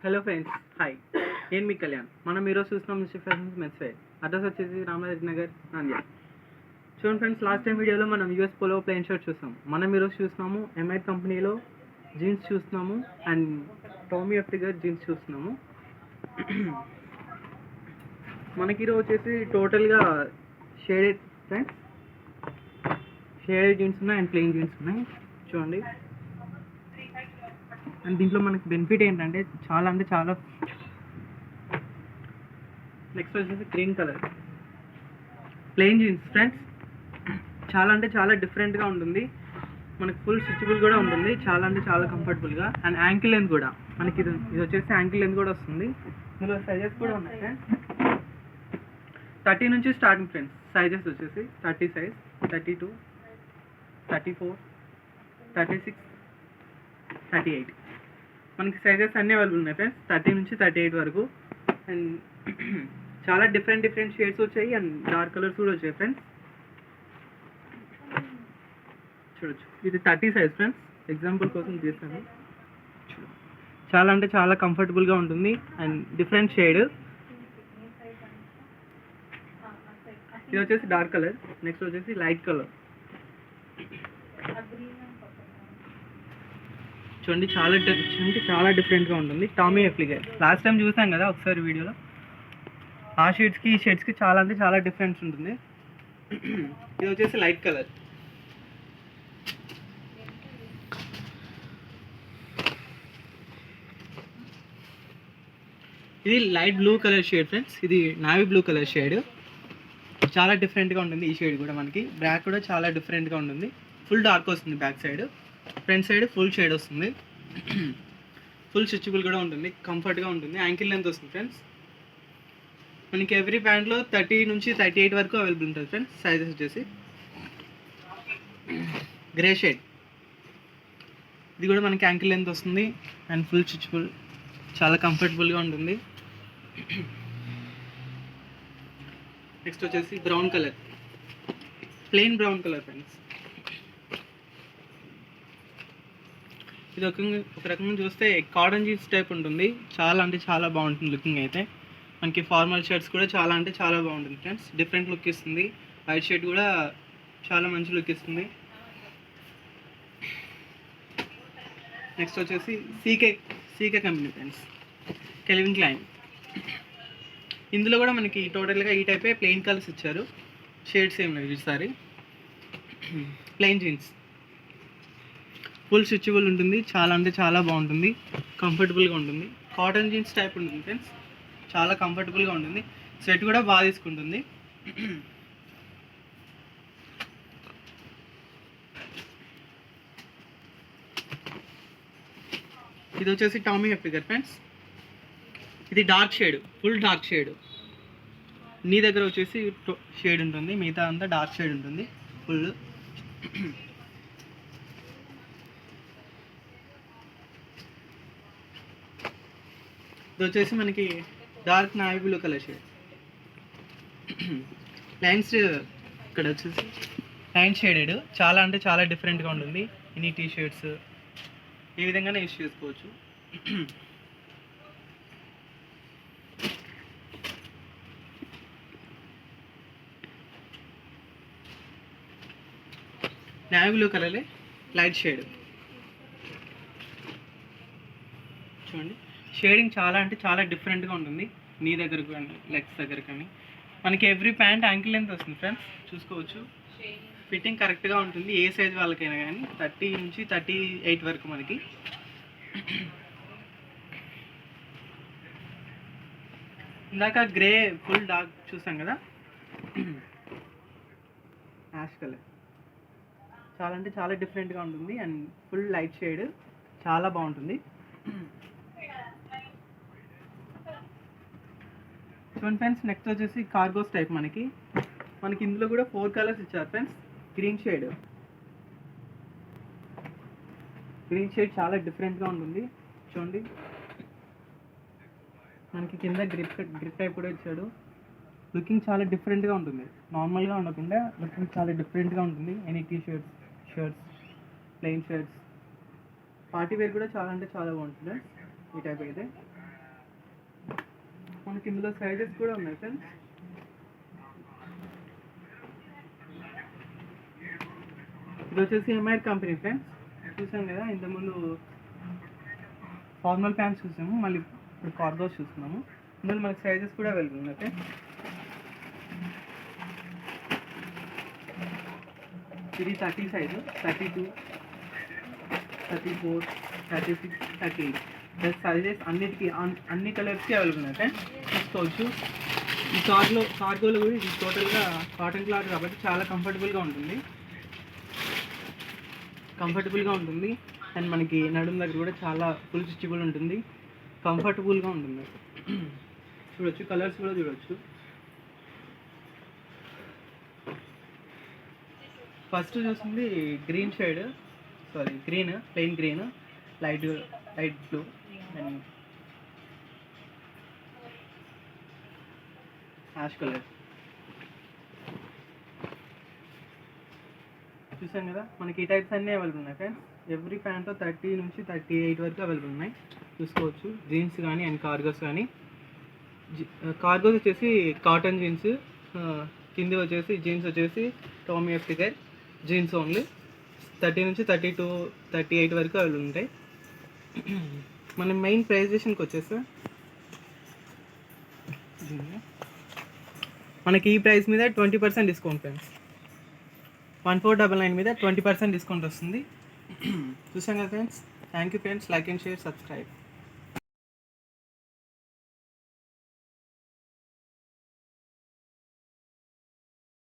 Hello friends, hi. నేను మీ కళ్యాణ్. మనం ఈరోజు చూస్తున్నాం mister fashions men's wear. Address వచ్చేసి రామరాజ్ నగర్, నంద్యాల. చూడండి ఫ్రెండ్స్, లాస్ట్ టైం వీడియోలో మనం యూఎస్ పోలో ప్లెయిన్ షర్ట్ చూస్తాం. మనం ఈరోజు చూస్తున్నాము ఎంఐ కంపెనీలో జీన్స్ చూస్తున్నాము అండ్ టామీ హిల్ఫిగర్ జీన్స్ చూస్తున్నాము. మనకి ఈరోజు వచ్చేసి టోటల్గా షేడెడ్ ఫ్రెండ్స్, షేడెడ్ జీన్స్ ఉన్నాయి అండ్ ప్లెయిన్ జీన్స్ ఉన్నాయి. చూడండి, అండ్ దీంట్లో మనకి బెనిఫిట్ ఏంటంటే చాలా నెక్స్ట్ వచ్చేసి green colour plain jeans friends. చాలా డిఫరెంట్గా ఉంటుంది. మనకి ఫుల్ స్ట్రెచబుల్ కూడా ఉంటుంది. చాలా కంఫర్టబుల్గా అండ్ యాంకిల్ లెంత్ కూడా మనకి ఇది వచ్చేసి యాంకిల్ లెంత్ కూడా వస్తుంది. ఇందులో సైజెస్ కూడా ఉన్నాయి ఫ్రెండ్స్. 30 నుంచి స్టార్టింగ్ ఫ్రెండ్స్. సైజెస్ వచ్చేసి 30 సైజ్, 32, 34, 36, 38 మనకి సైజెస్ అన్నీ అవైలబుల్ ఉన్నాయి ఫ్రెండ్స్. 30 నుంచి 38 వరకు. అండ్ చాలా డిఫరెంట్ షేడ్స్ వచ్చాయి అండ్ డార్క్ కలర్స్ కూడా వచ్చాయి ఫ్రెండ్స్. చూడొచ్చు, ఇది 30 సైజ్ ఫ్రెండ్స్. ఎగ్జాంపుల్ కోసం తీసాను. చాలా కంఫర్టబుల్గా ఉంటుంది అండ్ డిఫరెంట్ షేడ్. ఇది వచ్చేసి డార్క్ కలర్. నెక్స్ట్ వచ్చేసి లైట్ కలర్. చూడండి, చాలా డిఫరెంట్గా ఉంటుంది. టామీ హిల్ఫిగర్ లాస్ట్ టైం చూసాం కదా ఒకసారి వీడియోలో. ఆ షేడ్స్కి ఈ షేడ్స్కి చాలా డిఫరెన్స్ ఉంటుంది. ఇది వచ్చేసి లైట్ కలర్. ఇది light blue colour shade friends. ఇది నావీ బ్లూ కలర్ షేడ్. చాలా డిఫరెంట్గా ఉంటుంది ఈ షేడ్ కూడా. మనకి బ్యాక్ కూడా చాలా డిఫరెంట్గా ఉంటుంది. ఫుల్ డార్క్ వస్తుంది back side. Front side full shade వస్తుంది. ఫుల్ స్ట్రెచబుల్ కూడా ఉంటుంది. కంఫర్ట్గా ఉంటుంది. యాంకిల్ లెంత్ వస్తుంది ఫ్రెండ్స్. మనకి ఎవ్రీ ప్యాంట్లో 30 నుంచి 38 వరకు అవైలబుల్ ఉంటుంది ఫ్రెండ్స్. సైజెస్ వచ్చేసి గ్రే షేడ్. ఇది కూడా మనకి యాంకిల్ లెంత్ వస్తుంది అండ్ ఫుల్ స్ట్రెచబుల్. చాలా కంఫర్టబుల్గా ఉంటుంది. నెక్స్ట్ వచ్చేసి brown colour, plain brown colour friends. ఇది ఒక రకంగా చూస్తే కాటన్ జీన్స్ టైప్ ఉంటుంది. చాలా బాగుంటుంది లుకింగ్ అయితే. మనకి ఫార్మల్ షర్ట్స్ కూడా చాలా బాగుంటుంది ఫ్రెండ్స్. డిఫరెంట్ లుక్ ఇస్తుంది. వైట్ షర్ట్ కూడా చాలా మంచి లుక్ ఇస్తుంది. నెక్స్ట్ వచ్చేసి CK company friends, kelvin Klein. ఇందులో కూడా మనకి టోటల్గా ఈ టైపే ప్లెయిన్ కలర్స్ ఇచ్చారు. షేడ్స్ ఏం లేవు ఈసారి. ప్లెయిన్ జీన్స్ ఫుల్ స్ట్రెచబుల్ ఉంటుంది. చాలా బాగుంటుంది. కంఫర్టబుల్గా ఉంటుంది. కాటన్ జీన్స్ టైప్ ఉంటుంది ఫ్రెండ్స్. చాలా కంఫర్టబుల్గా ఉంటుంది. స్వెట్ కూడా బాగా తీసుకుంటుంది. ఇది వచ్చేసి టామీ హిల్ఫిగర్ ఫ్రెండ్స్. ఇది dark shade, full dark shade. నీ దగ్గర వచ్చేసి షేడ్ ఉంటుంది, మిగతా అంతా డార్క్ షేడ్ ఉంటుంది ఫుల్. ఇది వచ్చేసి మనకి dark navy blue colour shade. Lines ఇక్కడ వచ్చేసి లైన్ షేడెడ్. చాలా డిఫరెంట్గా ఉంటుంది. ఎనీ టీ షర్ట్స్ ఈ విధంగానే యూస్ చేసుకోవచ్చు. నావీ బ్లూ కలర్లే లైట్ షేడ్. చూడండి, షేడింగ్ చాలా డిఫరెంట్గా ఉంటుంది. నీ దగ్గర కానీ లెగ్స్ దగ్గర కానీ. మనకి ఎవ్రీ ప్యాంట్ యాంకిల్ లెంత్ వస్తుంది ఫ్రెండ్స్. చూసుకోవచ్చు, ఫిట్టింగ్ కరెక్ట్గా ఉంటుంది. ఏ సైజ్ వాళ్ళకైనా కానీ 30 నుంచి 38 వరకు మనకి. ఇందాక గ్రే ఫుల్ డార్క్ చూసాం కదా, యాష్ కలర్. చాలా డిఫరెంట్గా ఉంటుంది అండ్ ఫుల్ లైట్ షేడ్. చాలా బాగుంటుంది. చూడండి ఫ్రెండ్స్, నెక్స్ట్ వచ్చేసి కార్గోస్ టైప్. మనకి ఇందులో కూడా 4 కలర్స్ ఇచ్చారు ఫ్రెండ్స్. గ్రీన్ షేడ్ చాలా డిఫరెంట్గా ఉంటుంది. చూడండి, మనకి కింద గ్రిప్ టైప్ కూడా ఇచ్చాడు. లుకింగ్ చాలా డిఫరెంట్గా ఉంటుంది. నార్మల్గా ఉండకుండా లుకింగ్ చాలా డిఫరెంట్గా ఉంటుంది. Any T shirts, plain shirts, party wear కూడా చాలా బాగుంటుంది ఈ టైప్ అయితే. మనకి ఇందులో సైజెస్ కూడా ఉన్నాయి ఫ్రెండ్స్. ఇది వచ్చేసి ఎంఐఆర్ కంపెనీ ఫ్రెండ్స్. చూసాం కదా ఇంతకుముందు ఫార్మల్ ప్యాంట్స్ చూసాము, మళ్ళీ ఇప్పుడు కార్గోస్ చూస్తున్నాము. ఇందులో మనకి సైజెస్ కూడా అవైలబుల్ ఉన్నాయి ఫ్రెండ్స్. ఇది 30 సైజు, 32, 34, 36, 38 ప్లస్ సైజెస్ అన్నిటికీ అన్ని కలర్స్కి అవైలబుల్ ఉన్నాయి ఫ్రెండ్స్. చూసుకోవచ్చు. ఈ కార్గోలో కూడా ఇది టోటల్గా కాటన్ క్లాత్ కాబట్టి చాలా కంఫర్టబుల్గా ఉంటుంది. అండ్ మనకి నడుము దగ్గర కూడా చాలా ఫుల్ స్టిచబుల్ ఉంటుంది, కంఫర్టబుల్గా ఉంటుంది. చూడొచ్చు, కలర్స్ కూడా చూడొచ్చు. ఫస్ట్ చూస్తుంది green shade, green, plain green, light blue and ash colour. చూసాం కదా మనకి ఈ టైప్స్ అన్నీ అవైలబుల్ ఉన్నాయి ఫ్రెండ్స్. ఎవ్రీ ప్యాంట్లో 30 నుంచి 38 వరకు అవైలబుల్ ఉన్నాయి. చూసుకోవచ్చు. జీన్స్ కానీ అండ్ కార్గోస్ కానీ. కార్గోస్ వచ్చేసి కాటన్ జీన్స్, కింది వచ్చేసి జీన్స్ వచ్చేసి టామీ హిల్ఫిగర్ జీన్స్ ఓన్లీ. 30 నుంచి 32, 38 వరకు అవైలబుల్ ఉంటాయి. మన మెయిన్ ప్రైజేషన్కి వచ్చేసి మనకి ఈ ప్రైస్ మీద 20% డిస్కౌంట్ ఫ్రెండ్స్. 1499 మీద 20% డిస్కౌంట్ వస్తుంది. చూసాం కదా friends. Thank you friends. Like and share, subscribe.